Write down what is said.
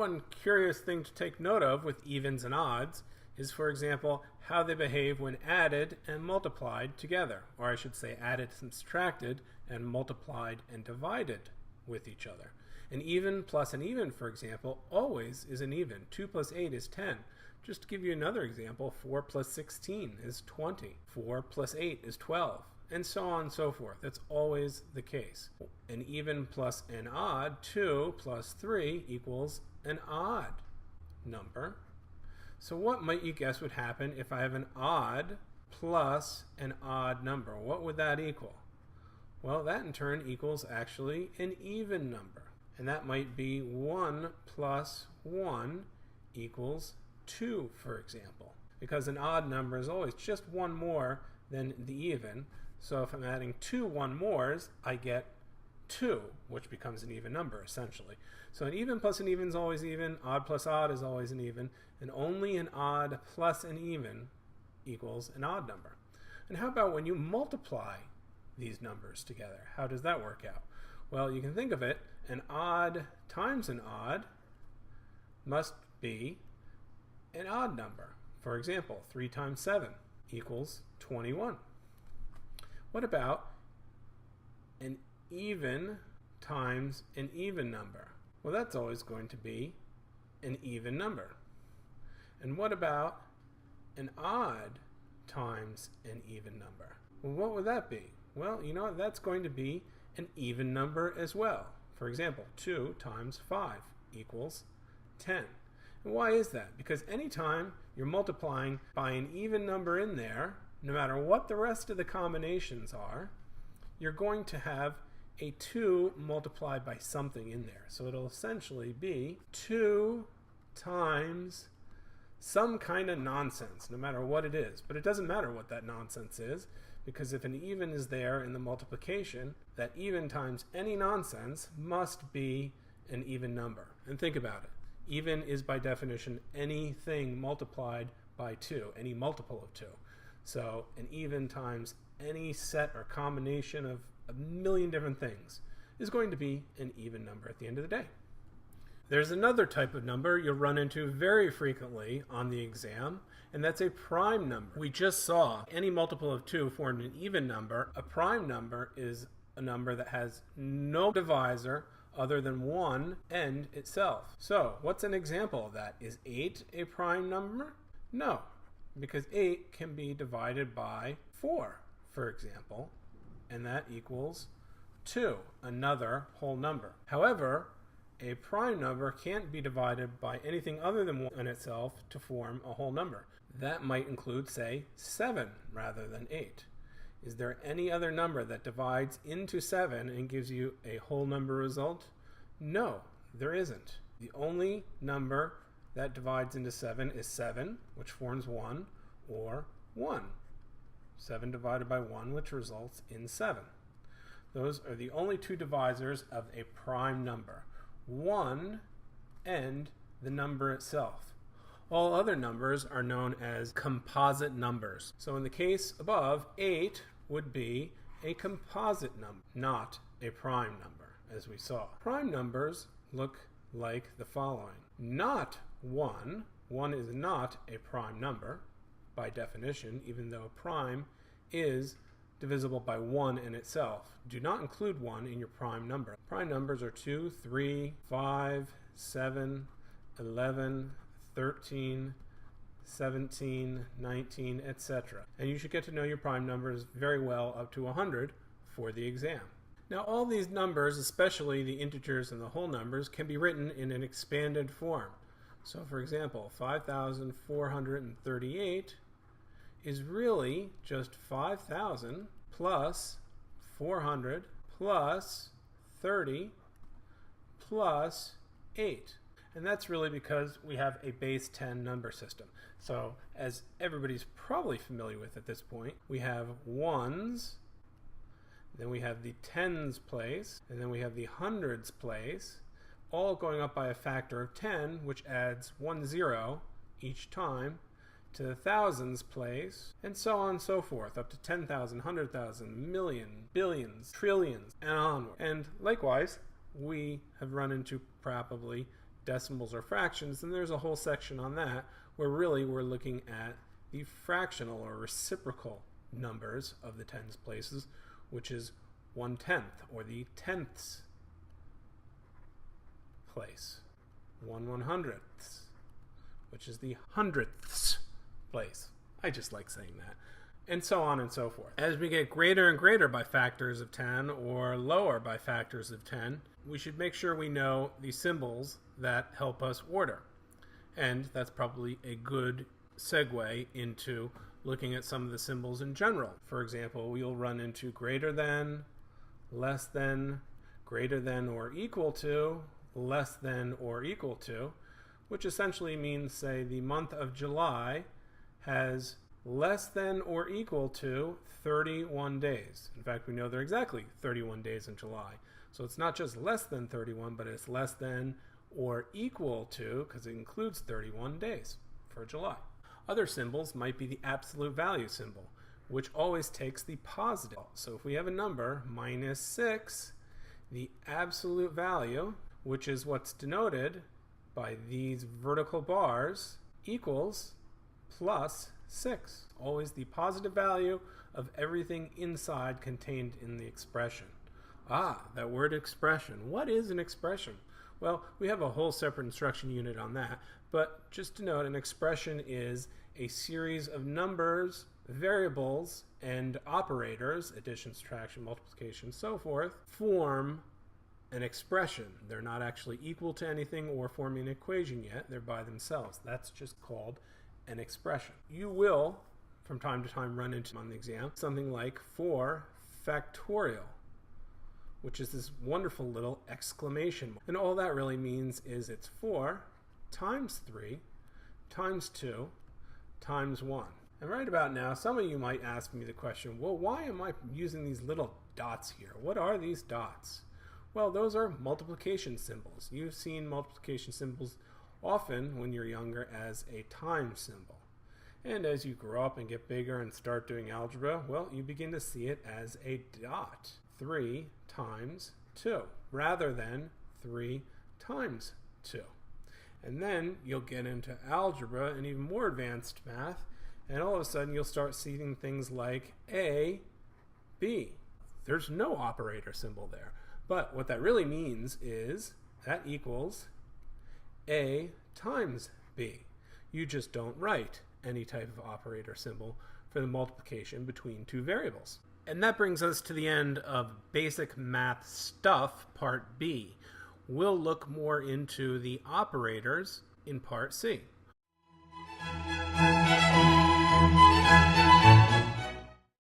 one curious thing to take note of with evens and odds is, for example, how they behave when added and multiplied together, or I should say added and subtracted and multiplied and divided with each other. An even plus an even, for example, always is an even. 2 plus 8 is 10. Just to give you another example, 4 plus 16 is 20. 4 plus 8 is 12. And so on and so forth. That's always the case. An even plus an odd, 2 plus 3 equals an odd number. So what might you guess would happen if I have an odd plus an odd number? What would that equal? Well, that in turn equals actually an even number. And that might be 1 plus 1 equals 2, for example. Because an odd number is always just one more than the even. So if I'm adding 2 one mores, I get 2, which becomes an even number, essentially. So an even plus an even is always even, odd plus odd is always an even, and only an odd plus an even equals an odd number. And how about when you multiply these numbers together? How does that work out? Well, you can think of it, an odd times an odd must be an odd number. For example, 3 times 7 equals 21. What about an even times an even number? Well, that's always going to be an even number. And what about an odd times an even number? Well, what would that be? Well, you know what? That's going to be an even number as well. For example, 2 times 5 equals 10. And why is that? Because anytime you're multiplying by an even number in there, no matter what the rest of the combinations are, you're going to have a 2 multiplied by something in there. So it'll essentially be 2 times some kind of nonsense, no matter what it is. But it doesn't matter what that nonsense is, because if an even is there in the multiplication, that even times any nonsense must be an even number. And think about it. Even is by definition anything multiplied by 2, any multiple of 2. So an even times any set or combination of a million different things is going to be an even number at the end of the day. There's another type of number you'll run into very frequently on the exam, and that's a prime number. We just saw any multiple of 2 formed an even number. A prime number is a number that has no divisor other than 1 and itself. So what's an example of that? Is 8 a prime number? No, because 8 can be divided by 4, for example, and that equals 2, another whole number. However, a prime number can't be divided by anything other than 1 in itself to form a whole number. That might include, say, 7 rather than 8. Is there any other number that divides into 7 and gives you a whole number result? No, there isn't. The only number that divides into 7 is 7, which forms 1, or 1. 7 divided by 1, which results in 7. Those are the only 2 divisors of a prime number. 1 and the number itself. All other numbers are known as composite numbers. So in the case above, 8 would be a composite number, not a prime number, as we saw. Prime numbers look like the following. Not 1. 1 is not a prime number by definition, even though prime is divisible by 1 in itself. Do not include 1 in your prime number. Prime numbers are 2, 3, 5, 7, 11, 13, 17, 19, etc. And you should get to know your prime numbers very well up to 100 for the exam. Now all these numbers, especially the integers and the whole numbers, can be written in an expanded form. So for example, 5,438 is really just 5,000 plus 400 plus 30 plus 8. And that's really because we have a base 10 number system. So as everybody's probably familiar with at this point, we have ones, then we have the tens place, and then we have the hundreds place, all going up by a factor of 10, which adds 1 0 each time, to the thousands place, and so on and so forth, up to 10,000, 100,000, million, billions, trillions, and onward. And likewise, we have run into probably decimals or fractions, then there's a whole section on that where really we're looking at the fractional or reciprocal numbers of the tens places, which is 1/10 or the tenths place, 1/100ths, which is the hundredths place. I just like saying that. And so on and so forth. As we get greater and greater by factors of 10 or lower by factors of 10, we should make sure we know the symbols that help us order. And that's probably a good segue into looking at some of the symbols in general. For example, we'll run into greater than, less than, greater than or equal to, less than or equal to, which essentially means, say, the month of July has less than or equal to 31 days. In fact, we know there are exactly 31 days in July. So it's not just less than 31, but it's less than or equal to, because it includes 31 days for July. Other symbols might be the absolute value symbol, which always takes the positive. So if we have a number, -6, the absolute value, which is what's denoted by these vertical bars, equals +6. Always the positive value of everything inside contained in the expression. That word expression. What is an expression? Well, we have a whole separate instruction unit on that, but just to note, an expression is a series of numbers, variables, and operators, addition, subtraction, multiplication, so forth, form an expression. They're not actually equal to anything or forming an equation yet. They're by themselves. That's just called an expression. You will, from time to time, run into on the exam something like 4 factorial, which is this wonderful little exclamation. And all that really means is it's 4 times 3 times 2 times 1. And right about now, some of you might ask me the question, well, why am I using these little dots here? What are these dots? Well, those are multiplication symbols. You've seen multiplication symbols often when you're younger as a time symbol. And as you grow up and get bigger and start doing algebra, well, you begin to see it as a dot. 3 times 2, rather than 3 times 2. And then you'll get into algebra and even more advanced math, and all of a sudden you'll start seeing things like A, B. There's no operator symbol there. But what that really means is that equals A times B. You just don't write any type of operator symbol for the multiplication between two variables. And that brings us to the end of Basic Math Stuff, Part B. We'll look more into the operators in Part C.